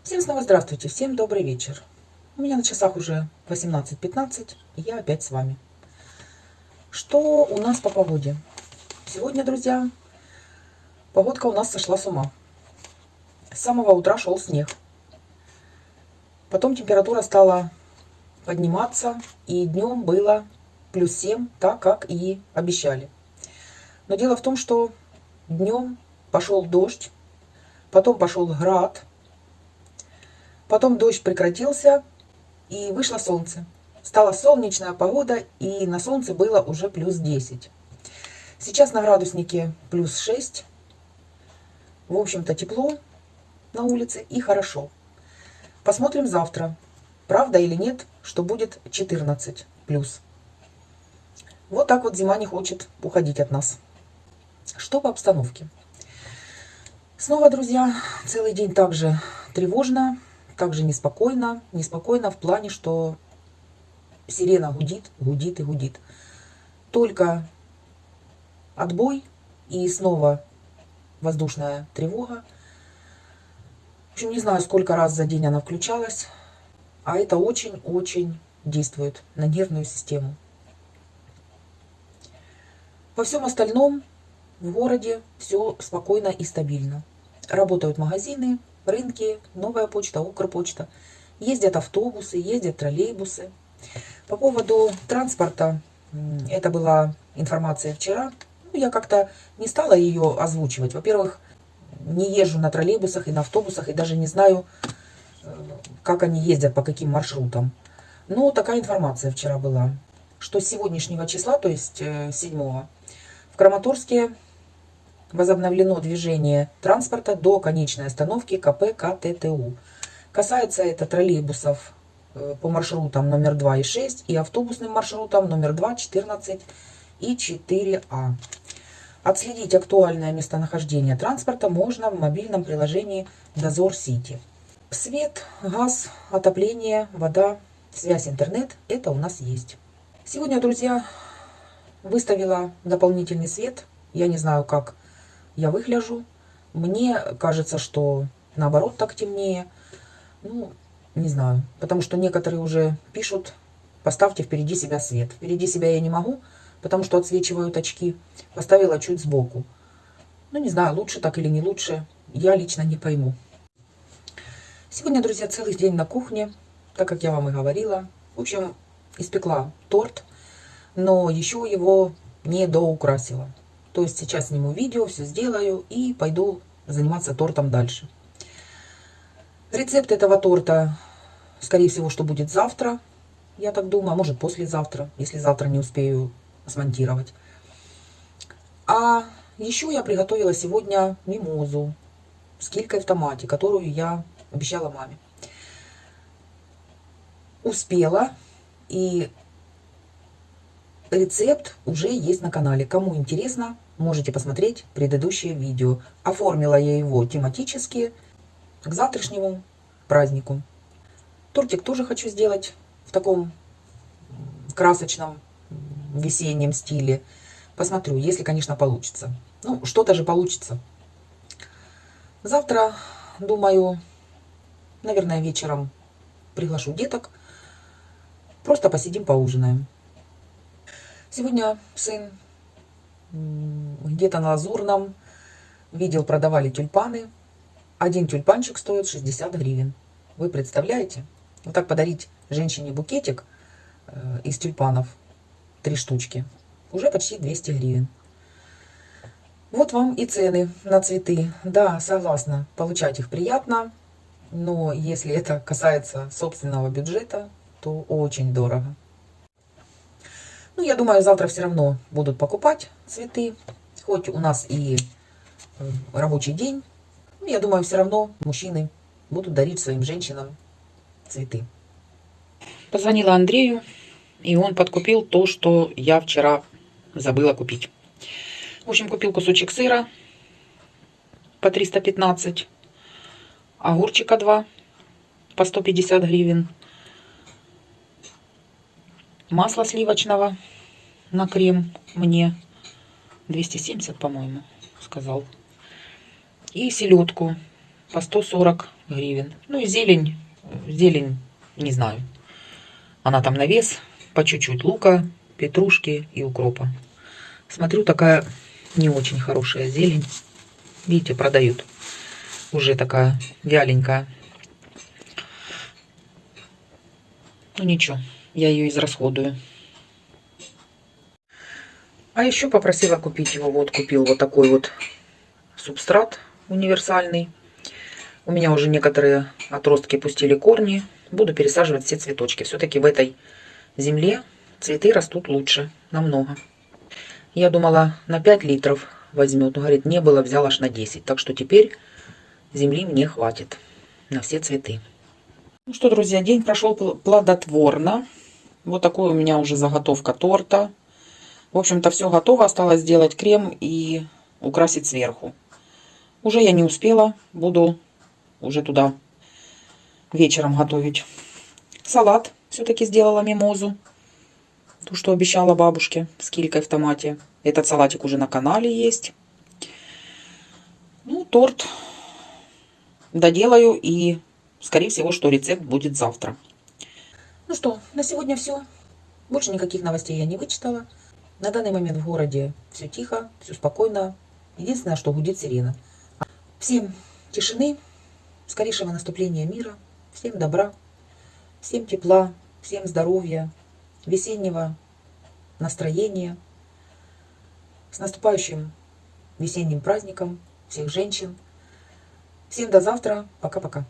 Всем снова здравствуйте, всем добрый вечер. У меня на часах уже 18:15, и я опять с вами. Что у нас по погоде? Сегодня, друзья, погодка у нас сошла с ума. С самого утра шел снег. Потом температура стала подниматься, и днем было +7, так как и обещали. Но дело в том, что днем пошел дождь, потом пошел град, потом дождь прекратился, и вышло солнце. Стала солнечная погода, и на солнце было уже +10. Сейчас на градуснике +6. В общем-то, тепло на улице и хорошо. Посмотрим завтра, правда или нет, что будет 14 плюс. Вот так вот зима не хочет уходить от нас. Что по обстановке? Снова, друзья, целый день также тревожно, также неспокойно. Неспокойно в плане, что сирена гудит, гудит и гудит. Только отбой и снова воздушная тревога. В общем, не знаю, сколько раз за день она включалась, а это очень-очень действует на нервную систему. Во всем остальном в городе все спокойно и стабильно. Работают магазины, рынки, Новая почта, Укрпочта. Ездят автобусы, ездят троллейбусы. По поводу транспорта, это была информация вчера. Я как-то не стала ее озвучивать. Во-первых, не езжу на троллейбусах и на автобусах, и даже не знаю, как они ездят, по каким маршрутам. Но такая информация вчера была, что с сегодняшнего числа, то есть 7-го, в Краматорске возобновлено движение транспорта до конечной остановки КП КТТУ. Касается это троллейбусов по маршрутам номер 2 и 6 и автобусным маршрутам номер 2, 14 и 4А. Отследить актуальное местонахождение транспорта можно в мобильном приложении Дозор Сити. Свет, газ, отопление, вода, связь, интернет – это у нас есть. Сегодня, друзья, выставила дополнительный свет. Я не знаю, как я выгляжу. Мне кажется, что наоборот так темнее. Ну, не знаю. Потому что некоторые уже пишут: поставьте впереди себя свет. Впереди себя я не могу, потому что отсвечивают очки. Поставила чуть сбоку. Ну, не знаю, лучше так или не лучше. Я лично не пойму. Сегодня, друзья, целый день на кухне, так как я вам и говорила. В общем, испекла торт, но еще его не доукрасила. То есть сейчас сниму видео, все сделаю и пойду заниматься тортом дальше. Рецепт этого торта, скорее всего, что будет завтра, я так думаю, а может послезавтра, если завтра не успею смонтировать. А еще я приготовила сегодня мимозу с килькой в томате, которую я обещала маме. Успела, и рецепт уже есть на канале. Кому интересно, можете посмотреть предыдущее видео. Оформила я его тематически к завтрашнему празднику. Тортик тоже хочу сделать в таком красочном весеннем стиле. Посмотрю, если, конечно, получится. Ну, что-то же получится. Завтра, думаю, наверное, вечером приглашу деток. Просто посидим, поужинаем. Сегодня сын где-то на Лазурном видел, продавали тюльпаны. Один тюльпанчик стоит 60 гривен. Вы представляете? Вот так подарить женщине букетик из тюльпанов, 3 штучки, уже почти 200 гривен. Вот вам и цены на цветы. Да, согласна, получать их приятно, но если это касается собственного бюджета, то очень дорого. Ну, я думаю, завтра все равно будут покупать цветы, хоть у нас и рабочий день. Но я думаю, все равно мужчины будут дарить своим женщинам цветы. Позвонила Андрею, и он подкупил то, что я вчера забыла купить. В общем, купил кусочек сыра по 315, огурчика 2 по 150 гривен, масла сливочного на крем мне 270, по-моему, сказал. И селедку по 140 гривен. Ну и зелень, не знаю. Она там на вес, по чуть-чуть лука, петрушки и укропа. Смотрю, такая не очень хорошая зелень. Видите, продают. Уже такая вяленькая. Ну ничего, я ее израсходую. А еще попросила купить его. Вот купил вот такой вот субстрат универсальный. У меня уже некоторые отростки пустили корни. Буду пересаживать все цветочки. Все-таки в этой земле цветы растут лучше, намного. Я думала, на 5 литров возьмет. Но, говорит, не было, взял аж на 10. Так что теперь земли мне хватит на все цветы. Ну что, друзья, день прошел плодотворно. Вот такой у меня уже заготовка торта. В общем-то, все готово. Осталось сделать крем и украсить сверху. Уже я не успела. Буду уже туда вечером готовить. Салат все-таки сделала мимозу. То, что обещала бабушке с килькой в томате. Этот салатик уже на канале есть. Ну, торт доделаю, и, скорее всего, что рецепт будет завтра. Ну что, на сегодня все. Больше никаких новостей я не вычитала. На данный момент в городе все тихо, все спокойно. Единственное, что гудит сирена. Всем тишины, скорейшего наступления мира, всем добра, всем тепла, всем здоровья, весеннего настроения. С наступающим весенним праздником всех женщин. Всем до завтра. Пока-пока.